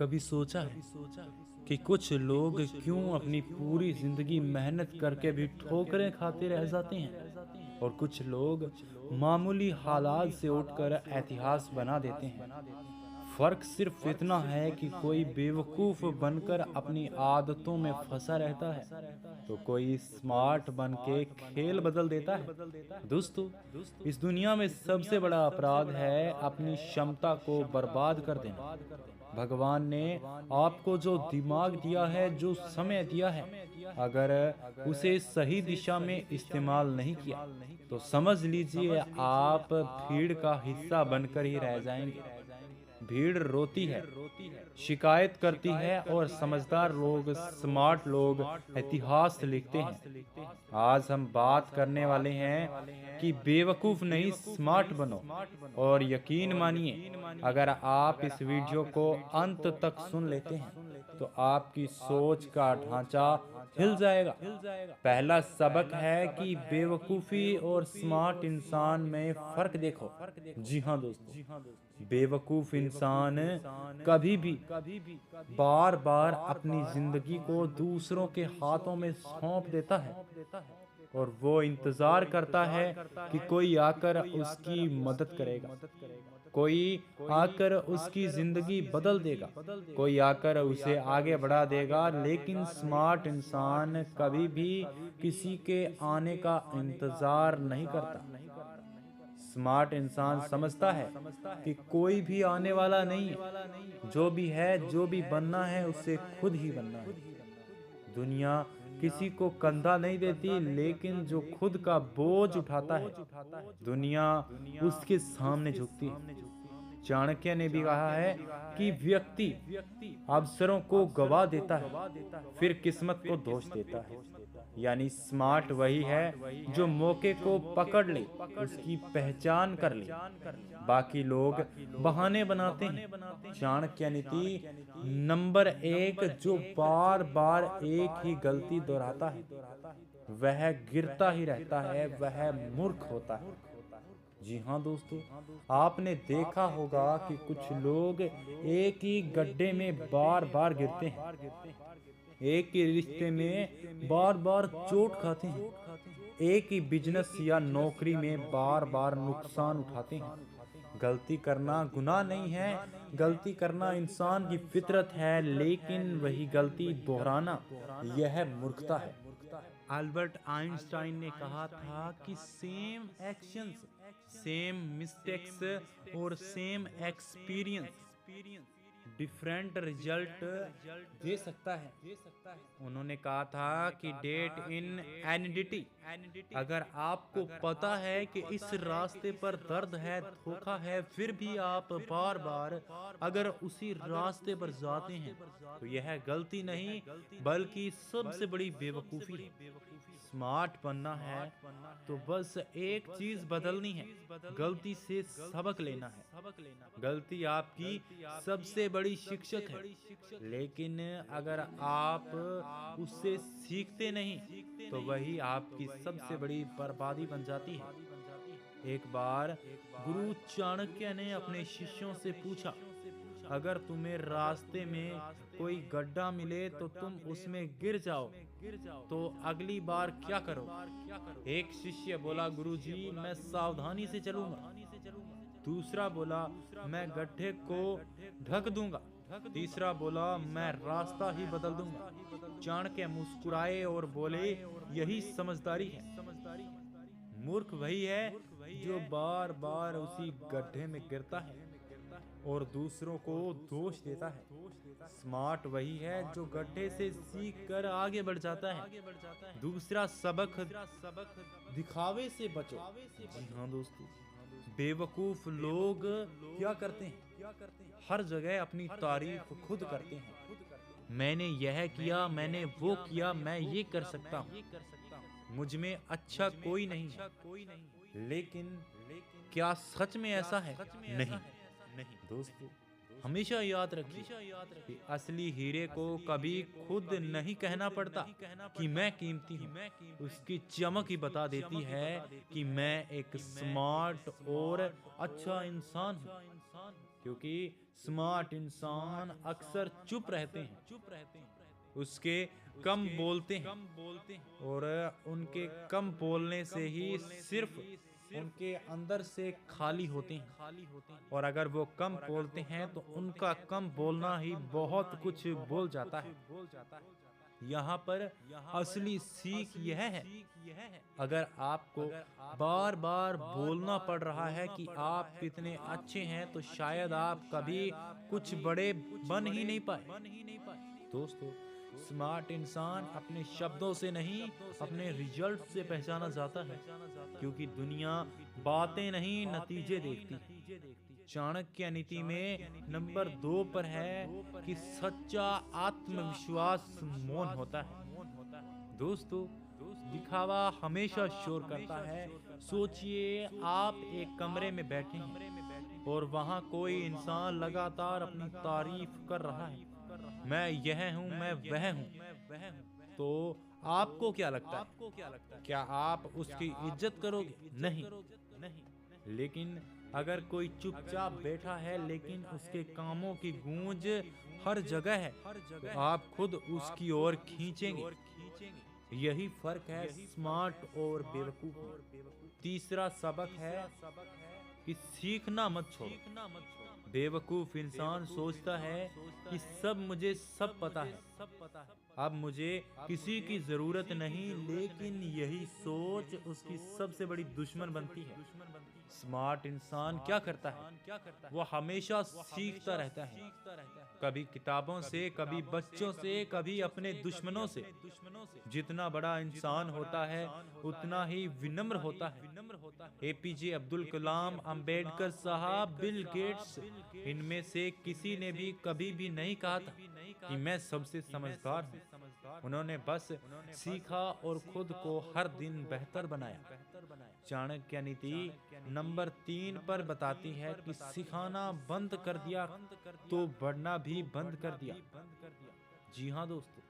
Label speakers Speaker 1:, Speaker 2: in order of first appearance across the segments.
Speaker 1: कभी सोचा है कि कुछ लोग क्यों अपनी पूरी जिंदगी मेहनत करके भी ठोकरें खाते रह जाते हैं और कुछ लोग मामूली हालात से उठकर इतिहास बना देते हैं। फर्क सिर्फ इतना है कि कोई बेवकूफ बनकर अपनी आदतों में फंसा रहता है तो कोई स्मार्ट बन के खेल बदल देता है। दोस्तों, इस दुनिया में सबसे बड़ा अपराध है अपनी क्षमता को बर्बाद कर देना। भगवान ने आपको जो दिमाग दिया है, जो समय दिया है, अगर उसे सही दिशा में इस्तेमाल नहीं किया तो समझ लीजिए आप भीड़ का हिस्सा बनकर ही रह जाएंगे। भीड़ रोती है, शिकायत करती है और समझदार लोग, स्मार्ट लोग इतिहास लिखते हैं। आज हम बात करने वाले हैं कि बेवकूफ नहीं, स्मार्ट बनो। और यकीन मानिए, अगर आप इस वीडियो को अंत तक सुन लेते हैं तो आपकी सोच का ढांचा हिल जाएगा। पहला सबक है कि बेवकूफी और स्मार्ट इंसान में फर्क देखो। जी हाँ दोस्तों, बेवकूफ इंसान कभी भी बार बार अपनी जिंदगी को दूसरों के हाथों में सौंप देता है और वो इंतजार करता है कि कोई आकर उसकी मदद करेगा, कोई आकर उसकी जिंदगी बदल देगा, कोई आकर उसे आगे बढ़ा देगा। लेकिन स्मार्ट इंसान कभी भी किसी के आने का इंतजार नहीं करता। स्मार्ट इंसान समझता है कि कोई भी आने वाला नहीं है, जो भी है, जो भी बनना है उसे खुद ही बनना है। दुनिया किसी को कंधा नहीं देती, लेकिन जो खुद का बोझ उठाता है दुनिया उसके सामने झुकती है। चाणक्य ने भी कहा है कि व्यक्ति अवसरों को गवा देता है, फिर किस्मत को दोष देता है। यानी स्मार्ट वही है जो मौके को पकड़ ले, उसकी पहचान कर ले। बाकी लोग बहाने बनाते हैं। चाणक्य नीति नंबर 1, जो बार बार एक ही गलती दोहराता है वह गिरता ही रहता है, वह मूर्ख होता है। जी हाँ दोस्तों, आपने देखा होगा कि कुछ लोग एक ही गड्ढे में बार बार गिरते हैं, एक ही रिश्ते में बार बार चोट खाते हैं, एक ही बिजनेस या नौकरी में बार बार नुकसान उठाते हैं। गलती करना गुनाह नहीं है, गलती करना इंसान की फितरत है, लेकिन वही गलती दोहराना यह मूर्खता है। अल्बर्ट आइंस्टाइन ने कहा था कि सेम एक्शंस, सेम मिस्टेक्स और सेम एक्सपीरियंस डिफरेंट रिजल्ट दे सकता है। उन्होंने कहा था कि डेट इन एनिडिटी, अगर आपको पता है कि इस रास्ते पर दर्द है, धोखा है, फिर भी आप बार बार अगर उसी रास्ते पर जाते हैं तो यह गलती नहीं बल्कि सबसे बड़ी बेवकूफी है। स्मार्ट बनना है तो बस एक चीज बदलनी है, गलती से सबक लेना है। गलती आपकी सबसे बड़ी शिक्षक है, लेकिन अगर आप उससे सीखते नहीं तो वही आपकी सबसे बड़ी बर्बादी बन जाती है। एक बार गुरु चाणक्य ने अपने शिष्यों से पूछा, अगर तुम्हें रास्ते में कोई गड्ढा मिले तो तुम उसमें गिर जाओ तो अगली बार क्या करो? एक शिष्य बोला, गुरुजी मैं सावधानी से चलूंगा। दूसरा बोला, मैं गड्ढे को ढक दूंगा। तीसरा बोला, मैं रास्ता ही बदल दूंगा। चाणक्य मुस्कुराए और बोले, यही समझदारी है। मूर्ख वही है जो बार बार उसी गड्ढे में गिरता है और दूसरों को दोष देता है। स्मार्ट वही है जो गड्ढे से सीख कर आगे बढ़ जाता है। दूसरा सबक, दिखावे से बचो। जी हाँ दोस्तों, बेवकूफ लोग क्या करते हैं? हर जगह अपनी तारीफ खुद करते हैं। मैंने यह किया, मैंने वो किया, मैं ये कर सकता हूँ, मुझ में अच्छा कोई नहीं है। लेकिन क्या सच में ऐसा है? नहीं दोस्तों, हमेशा याद रखिए कि असली हीरे को कभी खुद नहीं कहना पड़ता कि मैं कीमती हूँ। उसकी चमक ही बता देती है कि मैं एक स्मार्ट और अच्छा इंसान हूँ। क्योंकि स्मार्ट इंसान अक्सर चुप रहते हैं, उसके कम बोलते हैं और उनके कम बोलने से ही सिर्फ उनके अंदर से खाली होते हैं, और अगर वो कम बोलते हैं तो उनका कम बोलना ही बहुत कुछ बोल जाता है। यहाँ पर असली सीख यह है, अगर आपको बार बार बोलना पड़ रहा है कि आप कितने अच्छे हैं, तो शायद आप कभी कुछ बड़े बन ही नहीं पाए। दोस्तों, स्मार्ट इंसान अपने शब्दों से नहीं, अपने रिजल्ट से पहचाना जाता है, क्योंकि दुनिया बातें नहीं नतीजे देखती है। चाणक्य नीति में नंबर 2 पर है कि सच्चा आत्मविश्वास मौन होता है। दोस्तों, दिखावा हमेशा शोर करता है। सोचिए, आप एक कमरे में बैठे हैं और वहां कोई इंसान लगातार अपनी तारीफ कर रहा है, मैं यह हूं, मैं वह हूं। तो आपको क्या लगता है, क्या आप उसकी इज्जत करोगे? नहीं। लेकिन अगर कोई चुपचाप बैठा है लेकिन उसके कामों की गूंज हर जगह है, तो आप खुद उसकी ओर खींचेंगे। यही फर्क है स्मार्ट और बेवकूफ में। तीसरा सबक है कि सीखना मत छोड़ो। बेवकूफ इंसान सोचता है कि सब मुझे सब पता है, अब मुझे किसी की जरूरत नहीं, लेकिन यही सोच उसकी सबसे बड़ी दुश्मन बनती है। स्मार्ट इंसान क्या करता है, वो हमेशा सीखता रहता है, कभी किताबों से, कभी बच्चों से, कभी अपने दुश्मनों से। जितना बड़ा इंसान होता है उतना ही विनम्र होता है। एपीजे अब्दुल कलाम, अंबेडकर साहब, बिल गेट्स, इनमें से किसी ने भी कभी भी नहीं कहा था कि मैं सबसे समझदार हूँ। उन्होंने बस सीखा और खुद को हर दिन बेहतर बनाया। चाणक्य नीति नंबर 3 पर बताती है कि सिखाना बंद कर दिया तो बढ़ना भी बंद कर दिया। जी हाँ दोस्तों,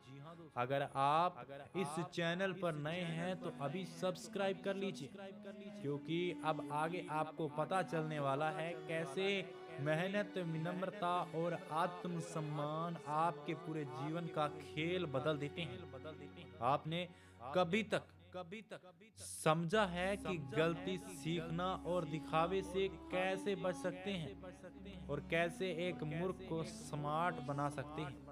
Speaker 1: अगर आप इस चैनल पर नए हैं तो अभी सब्सक्राइब कर लीजिए, क्योंकि अब आगे आपको पता चलने वाला है कैसे मेहनत, विनम्रता और आत्मसम्मान आपके पूरे जीवन का खेल बदल देते हैं। आपने कभी तक समझा है कि गलती सीखना और दिखावे से कैसे बच सकते हैं और कैसे एक मूर्ख को स्मार्ट बना सकते हैं?